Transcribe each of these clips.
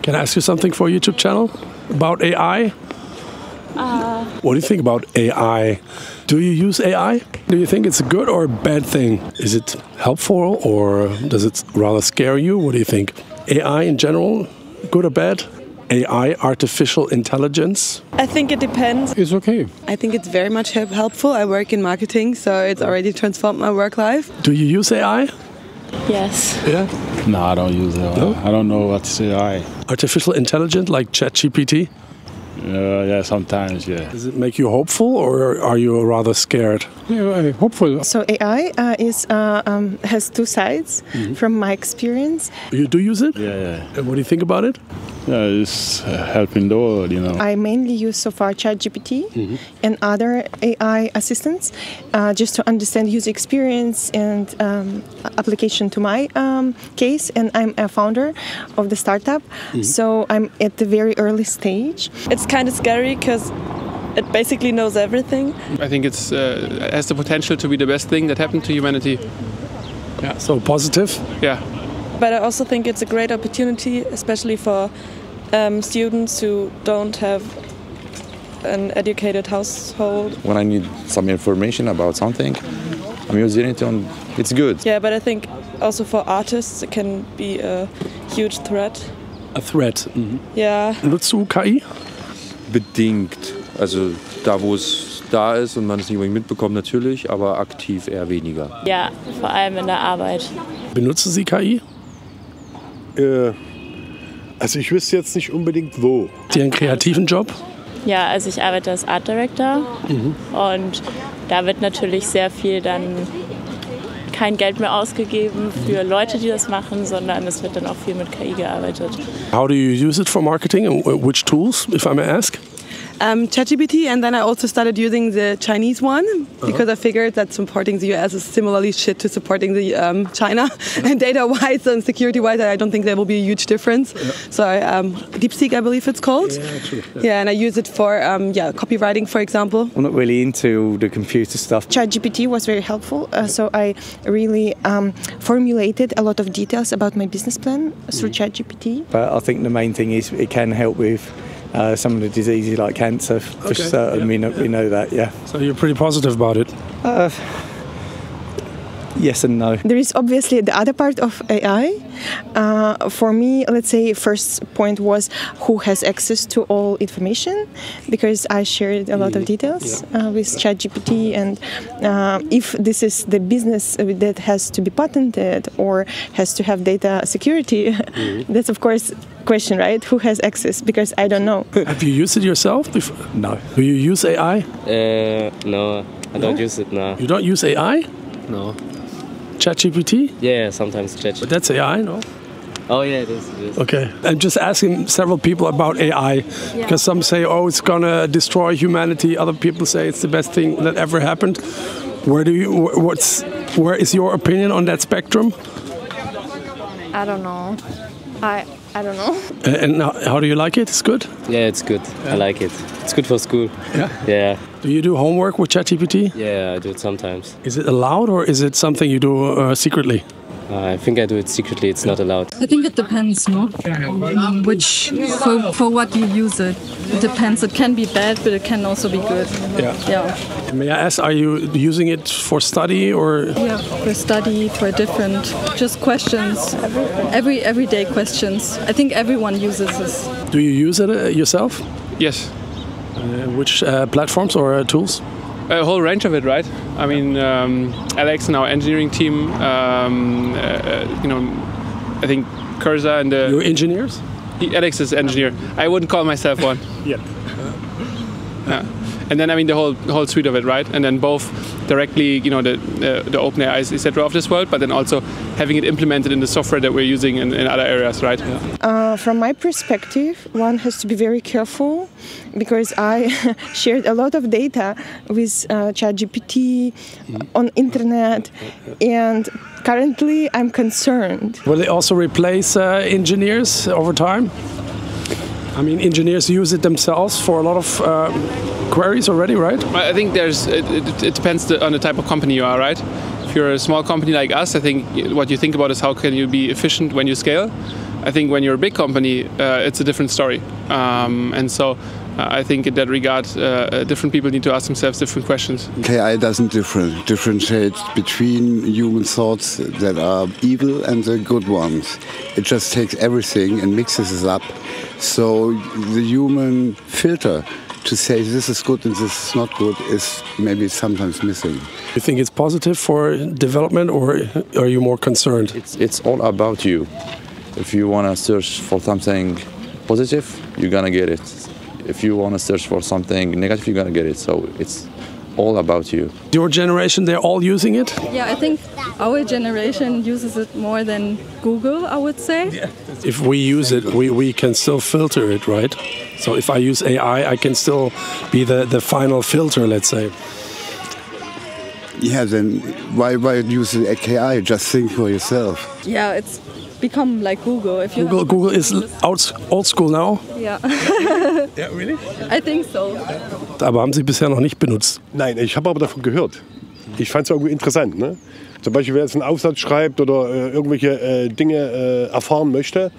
Can I ask you something for a YouTube channel about AI? What do you think about AI? Do you use AI? Do you think it's a good or a bad thing? Is it helpful or does it rather scare you? What do you think? AI in general, good or bad? AI, artificial intelligence? I think it depends. It's okay. I think it's very much helpful. I work in marketing, so it's already transformed my work life. Do you use AI? Yes. Yeah? No, I don't use AI. No? I don't know what's AI. Artificial intelligence like ChatGPT? Yeah, sometimes, yeah. Does it make you hopeful or are you rather scared? Yeah, hopeful. So AI has two sides from my experience. You do use it? Yeah. And what do you think about it? Yeah, it's helping the world, you know. I mainly use so far ChatGPT and other AI assistants just to understand user experience and application to my case. And I'm a founder of the startup, so I'm at the very early stage. It's kind of scary because it basically knows everything. I think it has the potential to be the best thing that happened to humanity. Yeah. So positive? Yeah. But I also think it's a great opportunity, especially for students who don't have an educated household. When I need some information about something, I'm using it and it's good. Yeah, but I think also for artists it can be a huge threat. A threat. Yeah. Nutzt du KI? Bedingt. Also da, wo es da ist und man es nicht unbedingt mitbekommt, natürlich, aber aktiv eher weniger. Ja, vor allem in der Arbeit. Benutzen Sie KI? Also ich wüsste jetzt nicht unbedingt wo. Sie einen kreativen Job? Ja, also ich arbeite als Art Director und da wird natürlich sehr viel dann kein Geld mehr ausgegeben für Leute, die das machen, sondern es wird dann auch viel mit KI gearbeitet. How do you use it for marketing and which tools, if I may ask? ChatGPT, and then I also started using the Chinese one because I figured that supporting the US is similarly shit to supporting the China. And data-wise and security-wise, I don't think there will be a huge difference. So Deepseek, I believe it's called. Yeah, true. Yeah, and I use it for copywriting, for example. I'm not really into all the computer stuff. ChatGPT was very helpful, so I really formulated a lot of details about my business plan through ChatGPT. But I think the main thing is it can help with some of the diseases like cancer, for certain. We know that, yeah. So you're pretty positive about it? Yes and no. There is obviously the other part of AI. For me, let's say first point was who has access to all information, because I shared a lot of details with ChatGPT, and if this is the business that has to be patented or has to have data security, that's of course question, right? Who has access? Because I don't know. Have you used it yourself before? No. Do you use AI? No, I don't use it now. You don't use AI? No. ChatGPT? Yeah, sometimes ChatGPT. But that's AI, no? Oh yeah, it is. Okay. I'm just asking several people about AI because some say, oh, it's gonna destroy humanity. Other people say it's the best thing that ever happened. Where is your opinion on that spectrum? I don't know. I don't know. And how do you like it? It's good? Yeah, it's good. Yeah. I like it. It's good for school. Yeah? Yeah. Do you do homework with ChatGPT? Yeah, I do it sometimes. Is it allowed or is it something you do secretly? I think I do it secretly. It's not allowed. I think it depends, no? For what you use it. It depends. It can be bad, but it can also be good. Yeah. May I ask, are you using it for study or? Yeah, for study, for different, just questions, everyday questions. I think everyone uses this. Do you use it yourself? Yes. Which platforms or tools? A whole range of it, right? I mean, Alex and our engineering team, I think Cursor and the... You're engineers? Alex is engineer. I wouldn't call myself one. Yeah. And then, I mean, the whole suite of it, right? And then both directly, the OpenAIs, etc. of this world, but then also having it implemented in the software that we're using in other areas, right? Yeah. From my perspective, one has to be very careful because I shared a lot of data with ChatGPT on internet, and currently I'm concerned. Will they also replace engineers over time? I mean, engineers use it themselves for a lot of queries already, right? I think it depends on the type of company you are, right? If you're a small company like us, I think what you think about is how can you be efficient when you scale. I think when you're a big company, it's a different story. And so I think in that regard, different people need to ask themselves different questions. AI doesn't differentiate between human thoughts that are evil and the good ones. It just takes everything and mixes it up. So the human filter to say this is good and this is not good is maybe sometimes missing. You think it's positive for development, or are you more concerned? It's all about you. If you want to search for something positive, you're gonna get it. If you want to search for something negative, you're gonna get it. So it's all about you. Your generation, they're all using it? Yeah, I think our generation uses it more than Google, I would say. Yeah. If we use it, we can still filter it, right? So if I use AI, I can still be the final filter, let's say. Yeah, then why use the AI? Just think for yourself. Yeah, it's become like Google. If you Google is old school now? Yeah. Yeah, really? I think so. Aber haben Sie bisher noch nicht benutzt? Nein, ich habe aber davon gehört. Ich fand es irgendwie interessant. Ne? Zum Beispiel, wer jetzt einen Aufsatz schreibt oder irgendwelche Dinge erfahren möchte.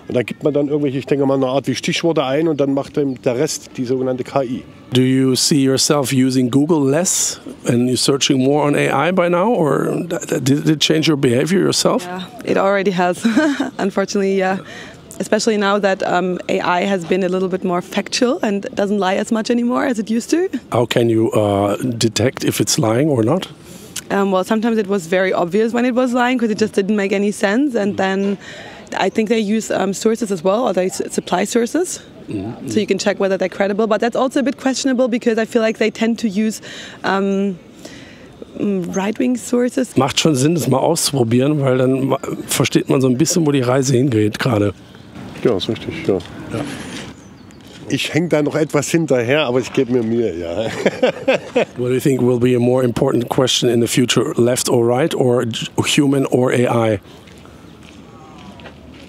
Und dann gibt man dann irgendwelche, ich denke mal, eine Art wie Stichworte ein und dann macht der Rest die sogenannte KI. Do you see yourself using Google less and you're searching more on AI by now, or did it change your behavior yourself? Yeah, it already has, unfortunately, yeah. Especially now that AI has been a little bit more factual and doesn't lie as much anymore as it used to. How can you detect if it's lying or not? Well, sometimes it was very obvious when it was lying because it just didn't make any sense. And then I think they use sources as well, or they supply sources. Mm-hmm. So you can check whether they're credible. But that's also a bit questionable because I feel like they tend to use right-wing sources. Macht schon Sinn, das mal auszuprobieren, weil dann versteht man so ein bisschen, wo die Reise hingeht gerade. Ja, ist richtig, ja. Ich hänge da noch etwas hinterher, aber ich gebe mir Mühe, ja. What do you think will be a more important question in the future, left or right, or human or AI?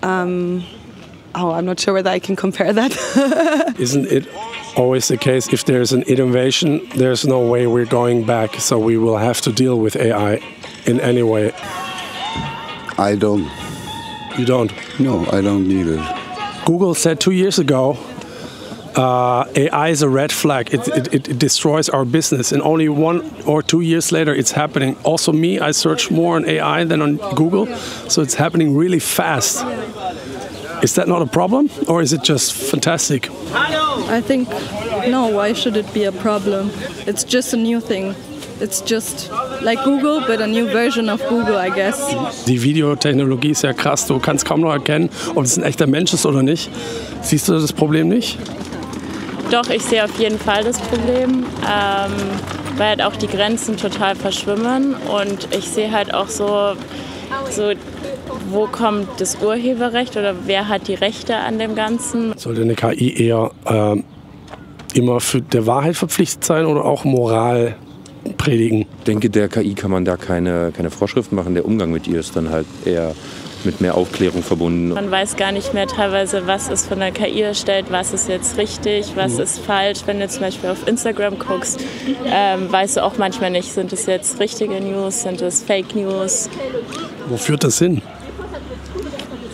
I'm not sure whether I can compare that. Isn't it always the case, if there's an innovation, there's no way we're going back, so we will have to deal with AI in any way? I don't. You don't? No, I don't need it. Google said 2 years ago, AI is a red flag. It destroys our business. And only 1 or 2 years later, it's happening. Also me, I search more on AI than on Google. So it's happening really fast. Is that not a problem? Or is it just fantastic? I think, no, why should it be a problem? It's just a new thing. It's just like Google, but a new version of Google, I guess. Die Videotechnologie ist ja krass. Du kannst kaum noch erkennen, ob es ein echter Mensch ist oder nicht. Siehst du das Problem nicht? Doch, ich sehe auf jeden Fall das Problem, weil halt auch die Grenzen total verschwimmen. Und ich sehe halt auch so wo kommt das Urheberrecht oder wer hat die Rechte an dem Ganzen? Sollte eine KI eher immer für der Wahrheit verpflichtet sein oder auch Moral predigen? Ich denke, der KI kann man da keine Vorschrift machen. Der Umgang mit ihr ist dann halt eher mit mehr Aufklärung verbunden. Man weiß gar nicht mehr teilweise, was ist von der KI erstellt, was ist jetzt richtig, was ist falsch. Wenn du zum Beispiel auf Instagram guckst, weißt du auch manchmal nicht, sind es jetzt richtige News, sind es Fake News. Wo führt das hin?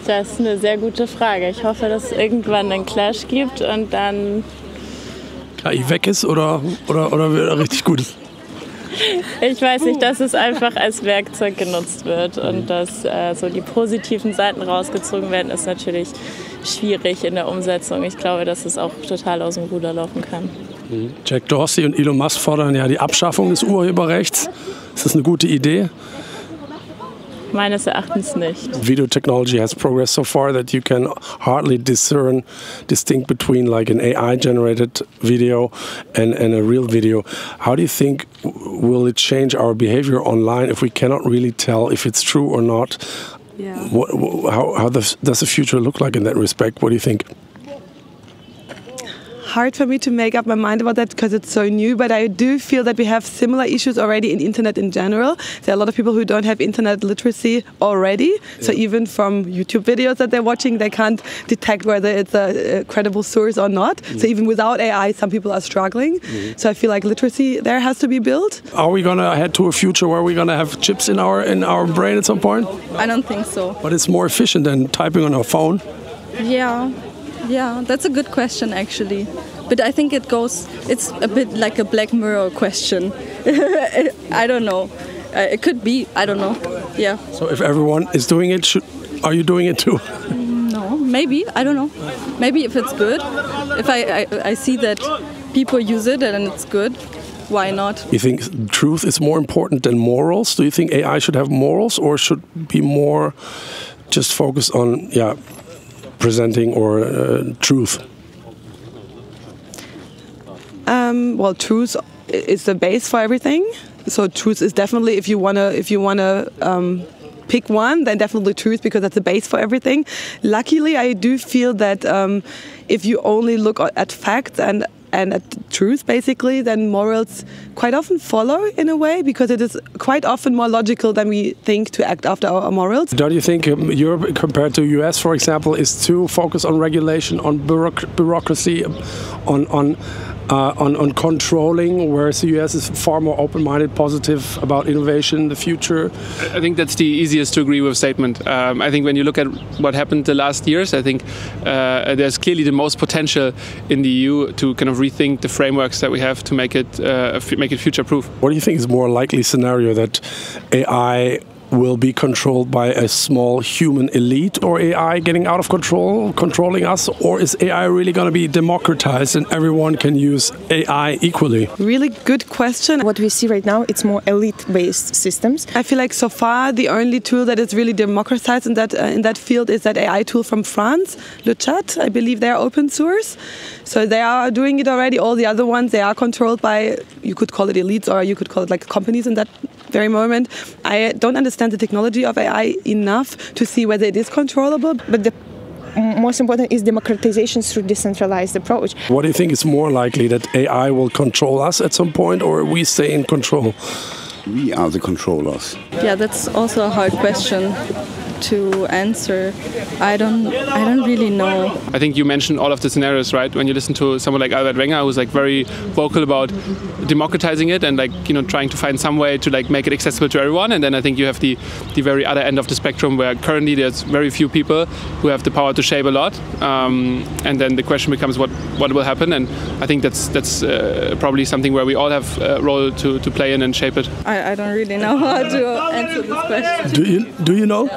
Das ist eine sehr gute Frage. Ich hoffe, dass es irgendwann einen Clash gibt und dann KI weg ist oder richtig gut ist? Ich weiß nicht, dass es einfach als Werkzeug genutzt wird und dass so die positiven Seiten rausgezogen werden, ist natürlich schwierig in der Umsetzung. Ich glaube, dass es auch total aus dem Ruder laufen kann. Jack Dorsey und Elon Musk fordern ja die Abschaffung des Urheberrechts. Ist das eine gute Idee? Meines Erachtens nicht. Video technology has progressed so far that you can hardly distinct between like an AI-generated video and a real video. How do you think will it change our behavior online if we cannot really tell if it's true or not? Yeah. How does the future look like in that respect? What do you think? hard for me to make up my mind about that because it's so new, but I do feel that we have similar issues already in internet in general. There are a lot of people who don't have internet literacy already, so even from YouTube videos that they're watching, they can't detect whether it's a credible source or not. So even without AI, some people are struggling. So I feel like literacy there has to be built. Are we going to head to a future where we're going to have chips in our brain at some point? I don't think so. But it's more efficient than typing on a phone. Yeah, that's a good question actually. But I think it's a bit like a Black Mirror question. I don't know. It could be, I don't know. Yeah. So if everyone is doing it, are you doing it too? No, maybe, I don't know. Maybe if it's good. If I see that people use it and it's good, why not? You think truth is more important than morals? Do you think AI should have morals or should be more just focus on presenting or truth? Well, truth is the base for everything. So truth is definitely, if you wanna pick one, then definitely truth, because that's the base for everything. Luckily, I do feel that if you only look at facts and at the truth, basically, then morals quite often follow in a way, because it is quite often more logical than we think to act after our morals. Don't you think Europe, compared to US, for example, is too focused on regulation, on bureaucracy, on controlling, whereas the US is far more open-minded, positive about innovation in the future? I think that's the easiest to agree with statement. I think when you look at what happened the last years, I think there's clearly the most potential in the EU to kind of rethink the frameworks that we have to make it future-proof. What do you think is more likely scenario, that AI will be controlled by a small human elite, or AI getting out of control, controlling us, or is AI really going to be democratized and everyone can use AI equally? Really good question. What we see right now, it's more elite-based systems. I feel like so far the only tool that is really democratized in that field is that AI tool from France, Le Chat. I believe they are open source. So they are doing it already. All the other ones, they are controlled by, you could call it elites, or you could call it like companies in that very moment. I don't understand the technology of AI enough to see whether it is controllable. But the most important is democratization through decentralized approach. What do you think is more likely, that AI will control us at some point, or we stay in control? We are the controllers. Yeah, that's also a hard question to answer. I don't really know. I think you mentioned all of the scenarios, right? When you listen to someone like Albert Wenger, who's like very vocal about democratizing it and trying to find some way to make it accessible to everyone. And then I think you have the very other end of the spectrum, where currently there's very few people who have the power to shape a lot. And then the question becomes what will happen. And I think that's probably something where we all have a role to play in and shape it. I don't really know how to answer this question. Do you know?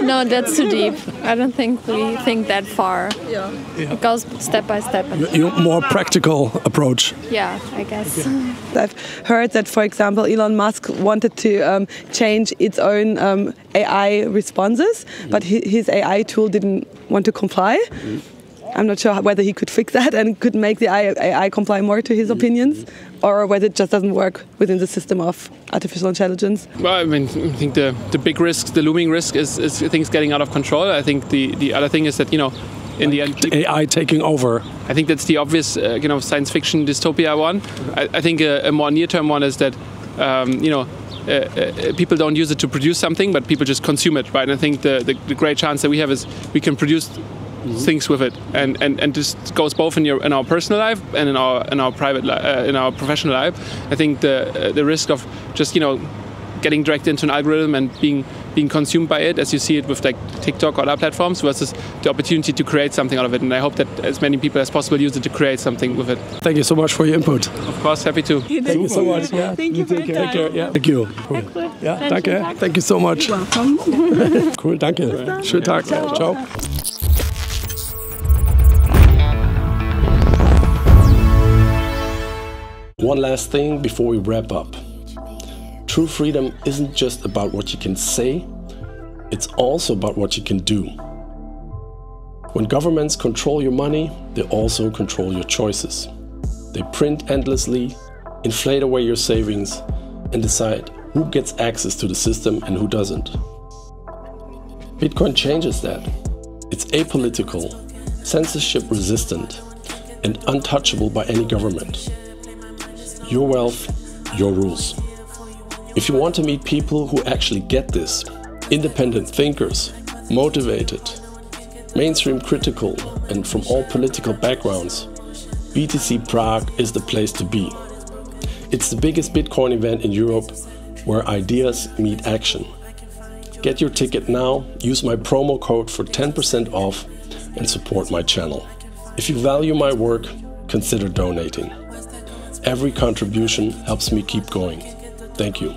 No, that's too deep. I don't think we think that far. Yeah. It goes step by step. You're more practical approach. Yeah, I guess. I've heard that, for example, Elon Musk wanted to change its own AI responses, but his AI tool didn't want to comply. I'm not sure whether he could fix that and could make the AI comply more to his opinions, or whether it just doesn't work within the system of artificial intelligence. Well, I mean, I think the big risk, the looming risk, is things getting out of control. I think the other thing is that, in the end, AI taking over. I think that's the obvious science fiction dystopia one. I think a more near-term one is that people don't use it to produce something, but people just consume it, right? And I think the great chance that we have is we can produce things with it, and this goes both in our personal life and in our private in our professional life. I think the risk of just getting dragged into an algorithm and being consumed by it, as you see it with TikTok or other platforms, versus the opportunity to create something out of it. And I hope that as many people as possible use it to create something with it. Thank you so much for your input. Of course, happy to. Thank you so much. Yeah. Thank you for your time. Take care. Yeah. Thank you. Cool. Ja, danke. Thank you so much. Welcome. Cool, danke. Schönen Tag. Ciao. One last thing before we wrap up. True freedom isn't just about what you can say, it's also about what you can do. When governments control your money, they also control your choices. They print endlessly, inflate away your savings, and decide who gets access to the system and who doesn't. Bitcoin changes that. It's apolitical, censorship resistant, and untouchable by any government. Your wealth, your rules. If you want to meet people who actually get this, independent thinkers, motivated, mainstream critical, and from all political backgrounds, BTC Prague is the place to be. It's the biggest Bitcoin event in Europe where ideas meet action. Get your ticket now, use my promo code for 10% off and support my channel. If you value my work, consider donating. Every contribution helps me keep going. Thank you.